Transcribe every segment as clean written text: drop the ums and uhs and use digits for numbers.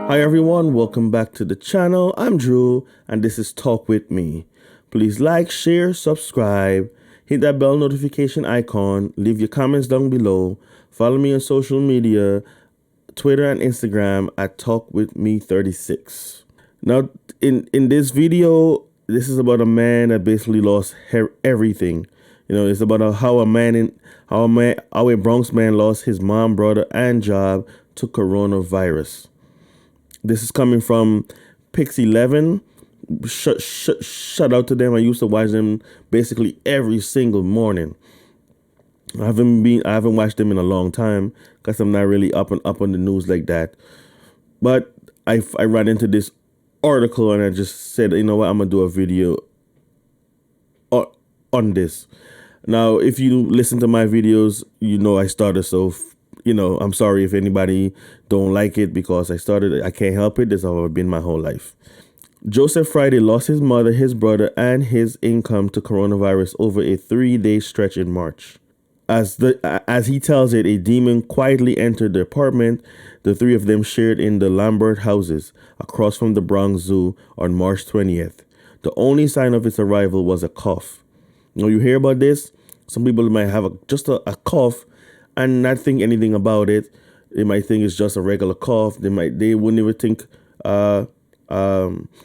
Hi everyone, welcome back to the channel. I'm Drew and this is Talk With Me. Please like, share, subscribe, hit that bell notification icon, leave your comments down below, follow me on social media, Twitter and Instagram at TalkWithMe36. Now in this video, this is about a man that basically lost everything. You know, it's about how a Bronx man lost his mom, brother, and job to coronavirus. This is coming from Pix 11. Shout out to them. I used to watch them basically every single morning. I haven't watched them in a long time because I'm not really up on the news like that. But I ran into this article and I just said, you know what, I'm gonna do a video on this. Now, if you listen to my videos, you know I started, so you know, I'm sorry if anybody don't like it because I started. I can't help it. This is how I've been my whole life. Joseph Friday lost his mother, his brother, and his income to coronavirus over a 3-day stretch in March. As he tells it, a demon quietly entered the apartment the three of them shared in the Lambert houses across from the Bronx Zoo on March 20th. The only sign of its arrival was a cough. Now, you hear about this? Some people might have just a cough and not think anything about it. They might think it's just a regular cough. They wouldn't even think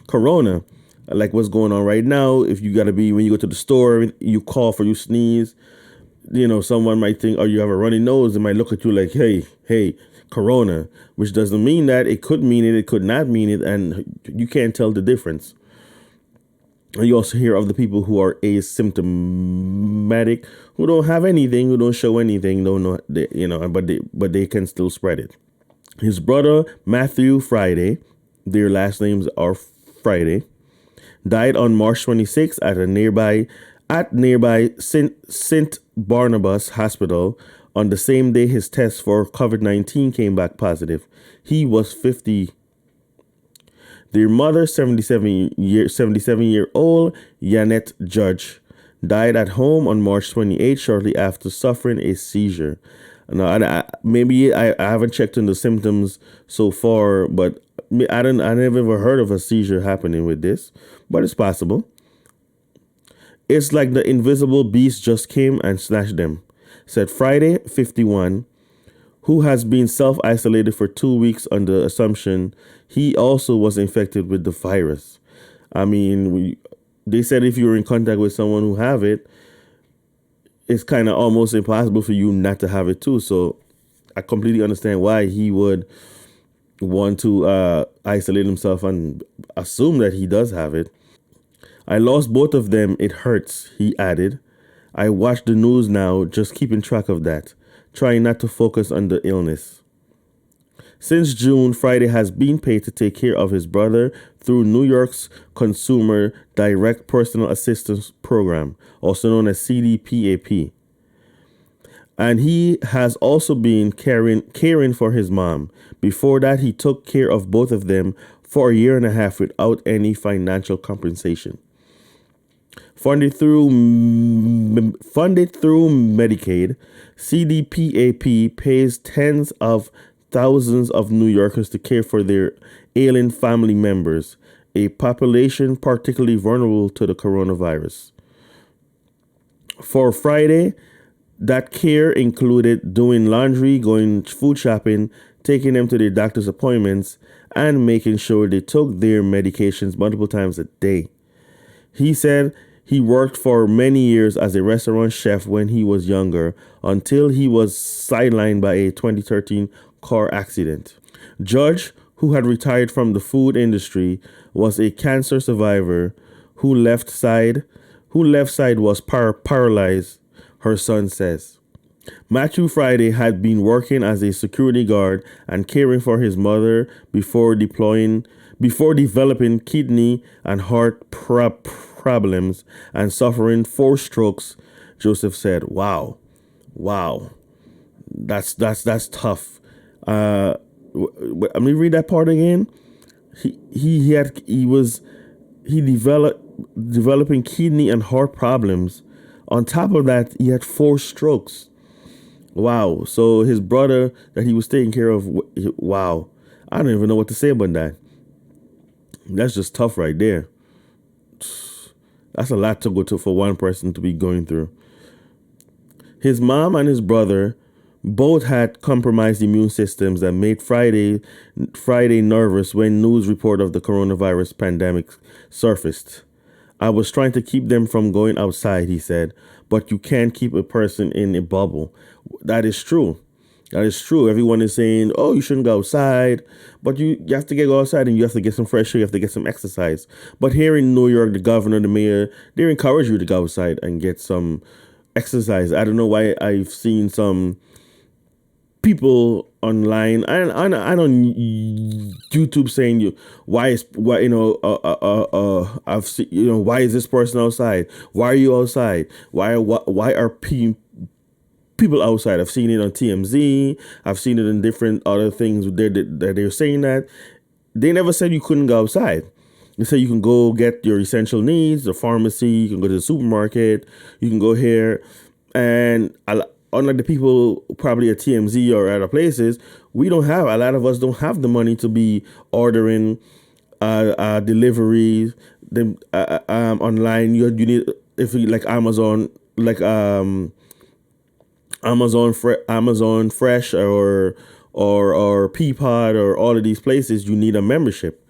corona, like what's going on right now. If you gotta be, when you go to the store, you cough or you sneeze, you know, someone might think, oh, you have a runny nose. They might look at you like, hey, corona, which doesn't mean that. It could mean it, it could not mean it, and you can't tell the difference. And you also hear of the people who are asymptomatic, who don't have anything, who don't show anything, don't know, but they can still spread it. His brother Matthew Friday, their last names are Friday, died on March 26th at nearby St. Barnabas Hospital. On the same day his test for COVID-19 came back positive. He was 50. Their mother, 77-year-old Yanette Judge, died at home on March 28 shortly after suffering a seizure. Now, I haven't checked on the symptoms so far, but I never ever heard of a seizure happening with this, but it's possible. It's like the invisible beast just came and snatched them, said Friday, 51, who has been self-isolated for 2 weeks on the assumption he also was infected with the virus. I mean, they said if you were in contact with someone who have it, it's kind of almost impossible for you not to have it too. So I completely understand why he would want to isolate himself and assume that he does have it. I lost both of them. It hurts, he added. I watch the news now, just keeping track of that, trying not to focus on the illness. Since June, Friday has been paid to take care of his brother through New York's Consumer Direct Personal Assistance Program, also known as CDPAP. And he has also been caring for his mom. Before that, he took care of both of them for a year and a half without any financial compensation. Funded through Medicaid, CDPAP pays tens of thousands of New Yorkers to care for their ailing family members, a population particularly vulnerable to the coronavirus. For Friday, that care included doing laundry, going food shopping, taking them to their doctor's appointments, and making sure they took their medications multiple times a day. He said he worked for many years as a restaurant chef when he was younger, until he was sidelined by a 2013 car accident. Judge, who had retired from the food industry, was a cancer survivor whose left side was paralyzed, her son says. Matthew Friday had been working as a security guard and caring for his mother before developing kidney and heart problems and suffering 4 strokes. Joseph said, "Wow, that's tough." Let me read that part again. He was developing kidney and heart problems. On top of that, he had 4 strokes. Wow. So his brother that he was taking care of, wow. I don't even know what to say about that. That's just tough right there. That's a lot to go to for one person to be going through. His mom and his brother both had compromised immune systems that made Friday nervous when news report of the coronavirus pandemic surfaced. I was trying to keep them from going outside, he said, but you can't keep a person in a bubble. That is true. That is true. Everyone is saying, oh, you shouldn't go outside, but you have to go outside and you have to get some fresh air, you have to get some exercise. But here in New York, the governor, the mayor, they encourage you to go outside and get some exercise. I don't know why I've seen some people online and on YouTube saying I've seen why is this person outside? Why are you outside? Why are people outside? I've seen it on TMZ. I've seen it in different other things that they're saying that they never said you couldn't go outside. They say you can go get your essential needs, the pharmacy, you can go to the supermarket, you can go here, and unlike the people probably at TMZ or other places, a lot of us don't have the money to be ordering deliveries online. You need, if you like Amazon, like Amazon Fresh or Peapod or all of these places, you need a membership.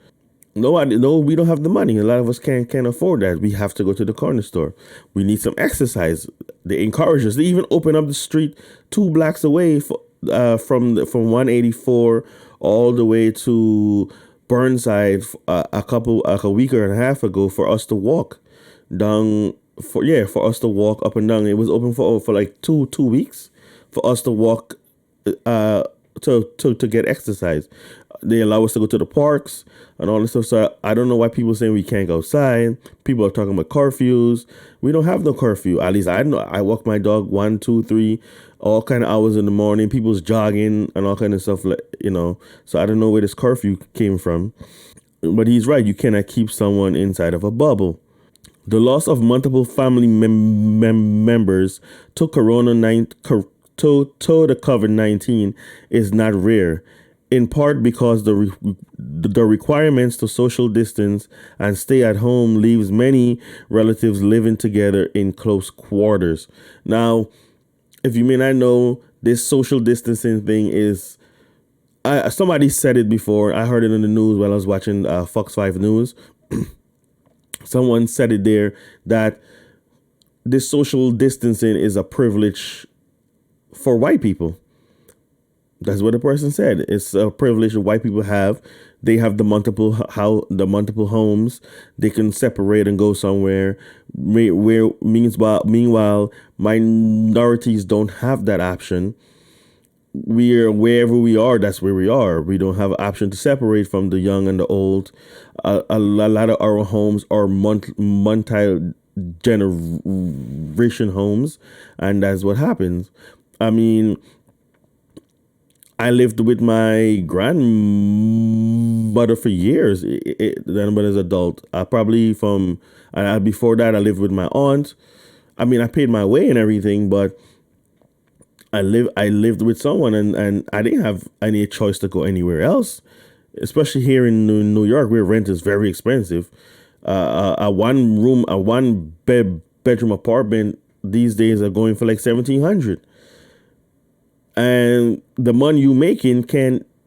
No, we don't have the money. A lot of us can't afford that. We have to go to the corner store. We need some exercise. They encourage us. They even open up the street 2 blocks away from 184 all the way to Burnside a week and a half ago for us to walk down. For us to walk up and down. It was open for like 2 weeks for us to walk to get exercise. They allow us to go to the parks and all this stuff. So I don't know why people saying we can't go outside. People are talking about curfews. We don't have no curfew. At least I know. I walk my dog 1, 2, 3, all kind of hours in the morning. People's jogging and all kind of stuff. So I don't know where this curfew came from. But he's right. You cannot keep someone inside of a bubble. The loss of multiple family members to the COVID-19 is not rare, in part because the requirements to social distance and stay at home leaves many relatives living together in close quarters. Now, if you may not know, this social distancing thing is, somebody said it before. I heard it in the news while I was watching Fox 5 News. Someone said it there that this social distancing is a privilege for white people. That's what the person said. It's a privilege that white people have. They have the multiple homes. They can separate and go somewhere. Meanwhile, minorities don't have that option. Wherever we are, that's where we are. We don't have an option to separate from the young and the old. A lot of our homes are multi-generation homes, and that's what happens. I mean, I lived with my grandmother for years. Then, when as an adult, before that, I lived with my aunt. I mean, I paid my way and everything, but I lived with someone, and I didn't have any choice to go anywhere else, especially here in New York, where rent is very expensive. A one bedroom apartment these days are going for like $1,700, and the money you making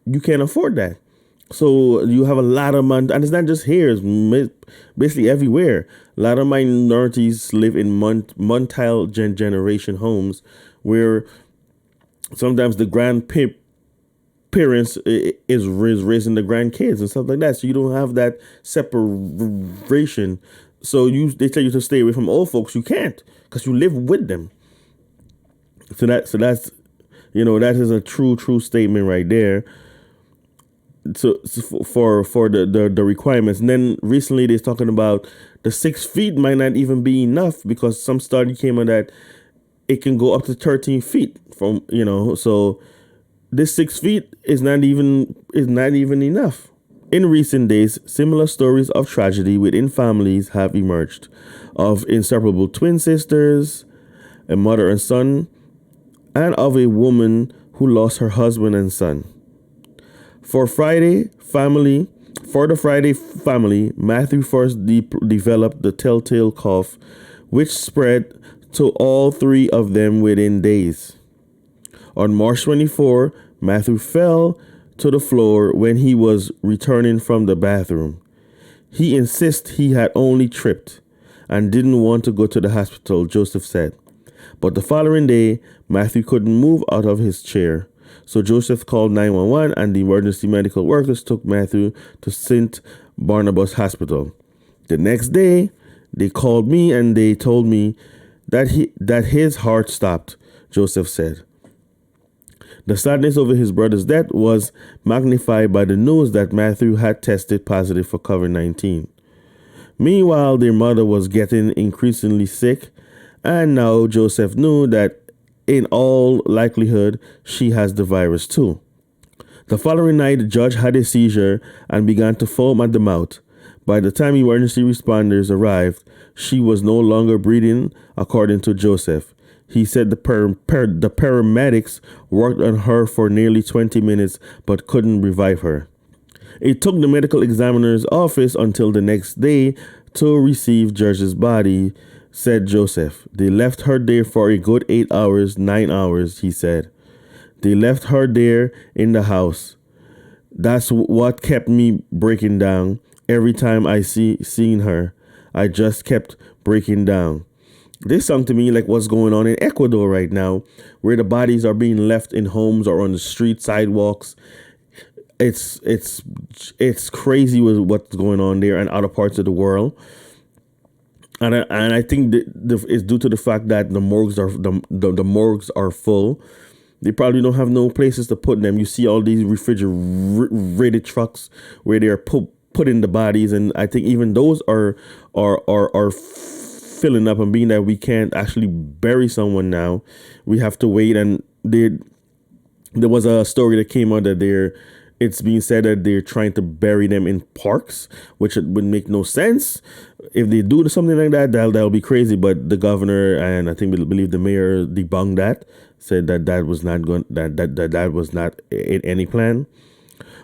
you can't afford that. So you have a lot of money, and it's not just here; it's basically everywhere. A lot of minorities live in multi-generation homes where sometimes the grandparents is raising the grandkids and stuff like that. So you don't have that separation. So they tell you to stay away from old folks. You can't, because you live with them. So that's that is a true statement right there. So for the requirements. And then recently they're talking about the 6 feet might not even be enough, because some study came on that it can go up to 13 feet from, so this 6 feet is not even enough. In recent days, similar stories of tragedy within families have emerged, of inseparable twin sisters, a mother and son, and of a woman who lost her husband and son. For Friday family, for the Friday family, Matthew first developed the telltale cough, which spread to all three of them within days. On March 24, Matthew fell to the floor when he was returning from the bathroom. He insists he had only tripped and didn't want to go to the hospital, Joseph said. But the following day, Matthew couldn't move out of his chair. So Joseph called 911 and the emergency medical workers took Matthew to St. Barnabas Hospital. The next day, they called me and they told me that his heart stopped, Joseph said. The sadness over his brother's death was magnified by the news that Matthew had tested positive for COVID-19. Meanwhile, their mother was getting increasingly sick, and now Joseph knew that in all likelihood she has the virus too. The following night, the judge had a seizure and began to foam at the mouth. By the time emergency responders arrived, she was no longer breathing, according to Joseph. He said the paramedics worked on her for nearly 20 minutes but couldn't revive her. It took the medical examiner's office until the next day to receive George's body, said Joseph. They left her there for a good 8 hours, 9 hours, he said. They left her there in the house. That's what kept me breaking down. Every time I seen her, I just kept breaking down. This sounds to me like what's going on in Ecuador right now, where the bodies are being left in homes or on the street sidewalks. It's crazy with what's going on there and other parts of the world. And I think it's due to the fact that the morgues are full. They probably don't have no places to put them. You see all these refrigerated trucks where they are putting the bodies, and I think even those are filling up. And being that we can't actually bury someone now, we have to wait. And there was a story that came out that it's being said that they're trying to bury them in parks, which would make no sense. If they do something like that, that'll be crazy. But the governor and I believe the mayor debunked that, said that was not going, that was not in any plan.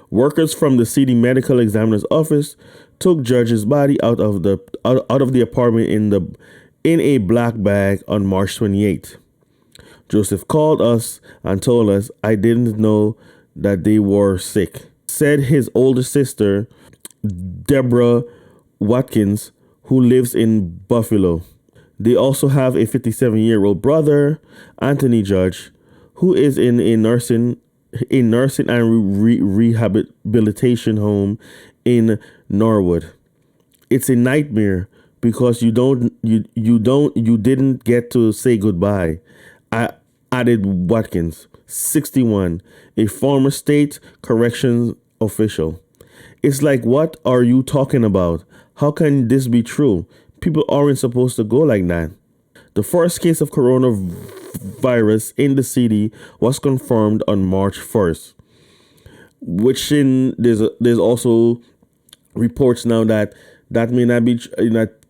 Workers from the city medical examiner's office took George's body out of the apartment in a black bag on March 28th. Joseph called us and told us, I didn't know that they were sick, said his older sister, Deborah Watkins, who lives in Buffalo. They also have a 57-year-old brother, Anthony Judge, who is in a nursing and rehabilitation home in Norwood. It's a nightmare because you didn't get to say goodbye, added Watkins, 61, a former state corrections official. It's like, what are you talking about? How can this be true? People aren't supposed to go like that. The first case of coronavirus in the city was confirmed on March 1st, there's also reports now that may not be,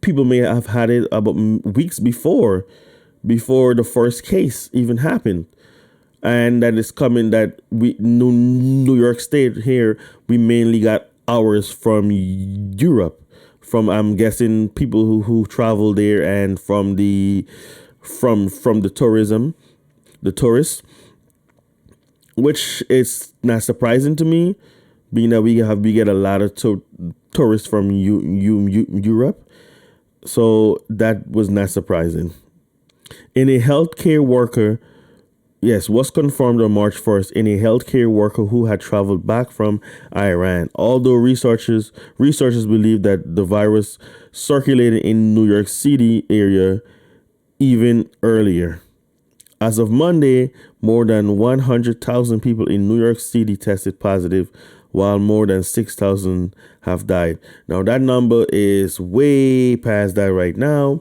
people may have had it about weeks before the first case even happened. And that is coming that New York State here, we mainly got ours from Europe, from, I'm guessing, people who travel there, and from the tourists, which is not surprising to me, being that we get a lot of tourists from Europe. So that was not surprising. In a healthcare worker, yes, was confirmed on March 1st in a healthcare worker who had traveled back from Iran. Although researchers believe that the virus circulated in New York City area even earlier. As of Monday, more than 100,000 people in New York City tested positive, while more than 6,000 have died. Now, that number is way past that right now.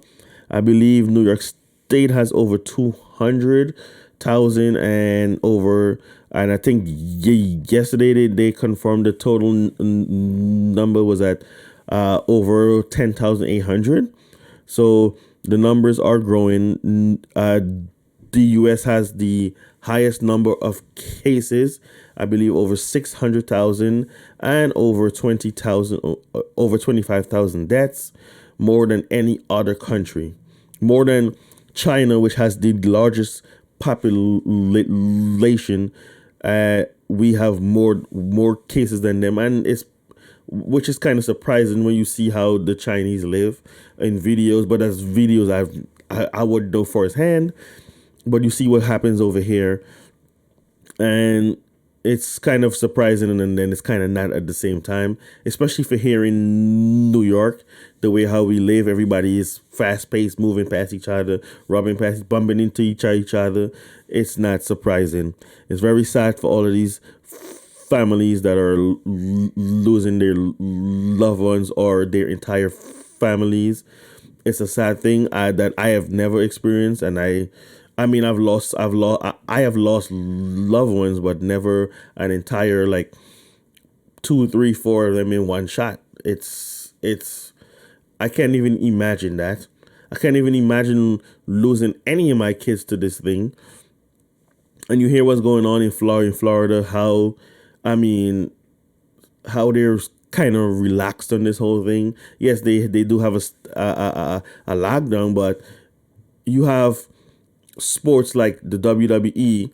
I believe New York State has over 200,000 and I think yesterday they confirmed the total number was at over 10,800. So the numbers are growing. The U.S. has the highest number of cases, I believe over 600,000, and over 25,000 deaths, more than any other country, more than China, which has the largest population. We have more cases than them, and it's which is kind of surprising when you see how the Chinese live in videos. But as videos, I would know firsthand. But you see what happens over here, and it's kind of surprising, and then it's kind of not at the same time, especially for here in New York, the way how we live. Everybody is fast paced, moving past each other, rubbing past, bumping into each other. It's not surprising. It's very sad for all of these families that are losing their loved ones or their entire families. It's a sad thing that I have never experienced, and I mean, I have lost loved ones, but never an entire like two, three, four of them in one shot. I can't even imagine that. I can't even imagine losing any of my kids to this thing. And you hear what's going on in Florida, how, I mean, how they're kind of relaxed on this whole thing. Yes, they do have a lockdown, but you have sports like the WWE.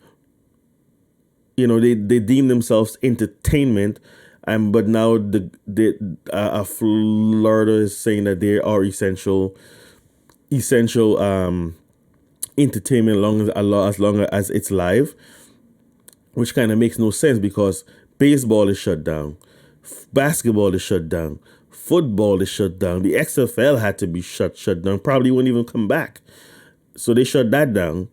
You know, they deem themselves entertainment, and but now Florida is saying that they are essential entertainment as long as it's live, which kind of makes no sense because baseball is shut down, basketball is shut down, football is shut down. The XFL had to be shut down. Probably won't even come back, so they shut that down.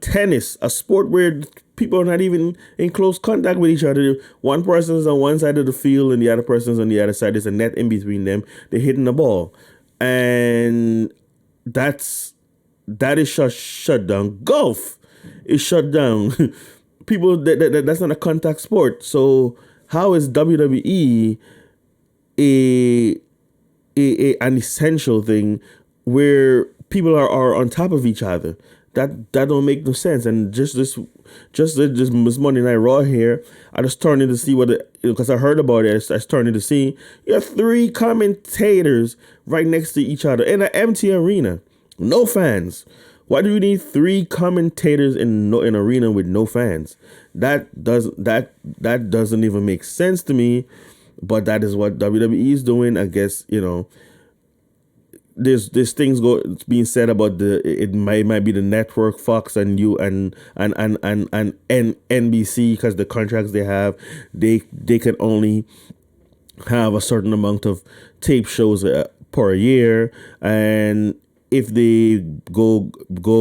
Tennis, a sport where people are not even in close contact with each other. One person is on one side of the field and the other person is on the other side. There's a net in between them. They're hitting the ball, and that is shut down. Golf is shut down. People that's not a contact sport. So how is WWE an essential thing where people are on top of each other? That don't make no sense. And just this Monday Night Raw here, I just turned in to see because I heard about it. I started to see you have three commentators right next to each other in an empty arena, no fans. Why do you need three commentators in an arena with no fans? That doesn't even make sense to me. But that is what WWE is doing. I guess, you know, there's things being said about it might be the network Fox and NBC, because the contracts they have, they can only have a certain amount of tape shows per year, and if they go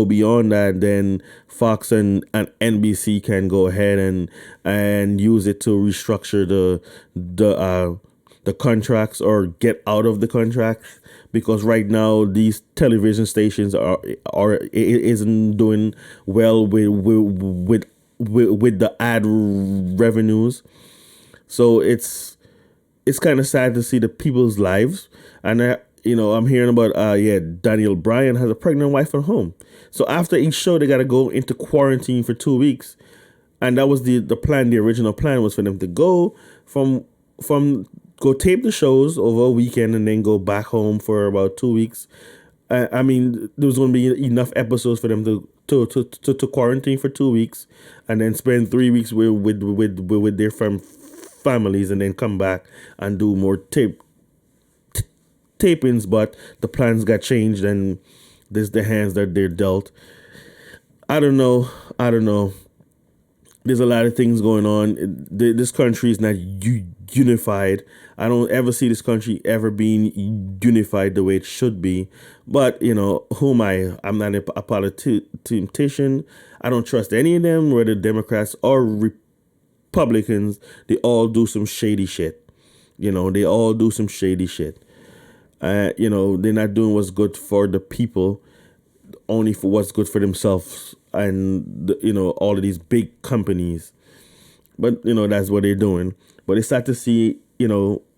beyond that, then Fox and NBC can go ahead and use it to restructure the contracts or get out of the contracts, because right now these television stations isn't doing well with the ad revenues. So it's kind of sad to see the people's lives. And I'm hearing about Daniel Bryan has a pregnant wife at home. So after each show they got to go into quarantine for 2 weeks. And that was the plan. The original plan was for them to go go tape the shows over a weekend and then go back home for about 2 weeks. I mean, there was going to be enough episodes for them to quarantine for 2 weeks and then spend 3 weeks with their families and then come back and do more tapings. But the plans got changed, and this is the hands that they're dealt. I don't know. There's a lot of things going on. This country is not unified. I don't ever see this country ever being unified the way it should be. But, who am I? I'm not a politician. I don't trust any of them, whether Democrats or Republicans. They all do some shady shit. They all do some shady shit. They're not doing what's good for the people, only for what's good for themselves and, all of these big companies. But, that's what they're doing. But it's sad to see,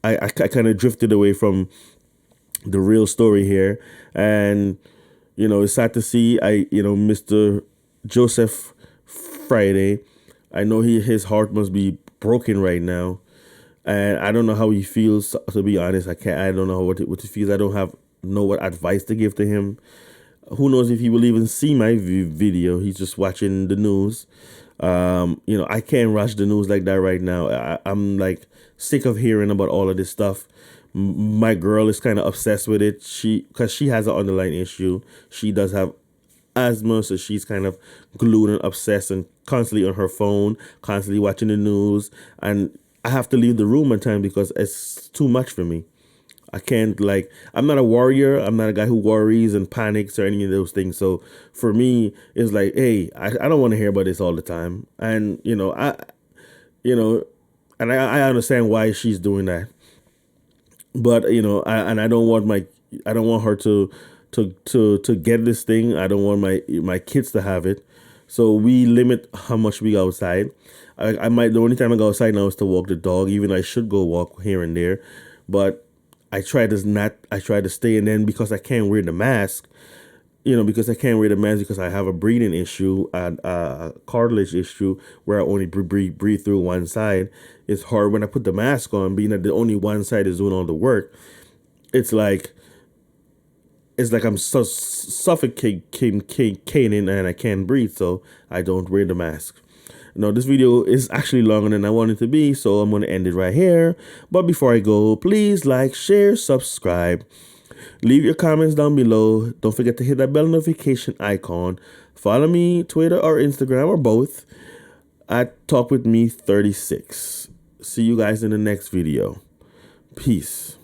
I kind of drifted away from the real story here. And, it's sad to see Mr. Joseph Friday. I know his heart must be broken right now, and I don't know how he feels. To be honest, I don't know what he feels. I don't have know what advice to give to him. Who knows if he will even see my video? He's just watching the news. I can't rush the news like that right now. I'm like sick of hearing about all of this stuff. My girl is kind of obsessed with it. Because she has an underlying issue. She does have asthma, so she's kind of glued and obsessed and constantly on her phone, constantly watching the news. And I have to leave the room at times because it's too much for me. I can't, like, I'm not a warrior. I'm not a guy who worries and panics or any of those things. So for me, it's like, hey, I don't want to hear about this all the time. And, you know, and I understand why she's doing that. But, I don't want I don't want her to get this thing. I don't want my kids to have it. So we limit how much we go outside. The only time I go outside now is to walk the dog, even though I should go walk here and there. But I try to stay, and then because I can't wear the mask, because I can't wear the mask because I have a breathing issue and a cartilage issue where I only breathe through one side. It's hard when I put the mask on, being that the only one side is doing all the work. It's like I'm so suffocating and I can't breathe, so I don't wear the mask. Now, this video is actually longer than I want it to be, so I'm going to end it right here. But before I go, please like, share, subscribe. Leave your comments down below. Don't forget to hit that bell notification icon. Follow me, Twitter or Instagram or both at TalkWithMe36. See you guys in the next video. Peace.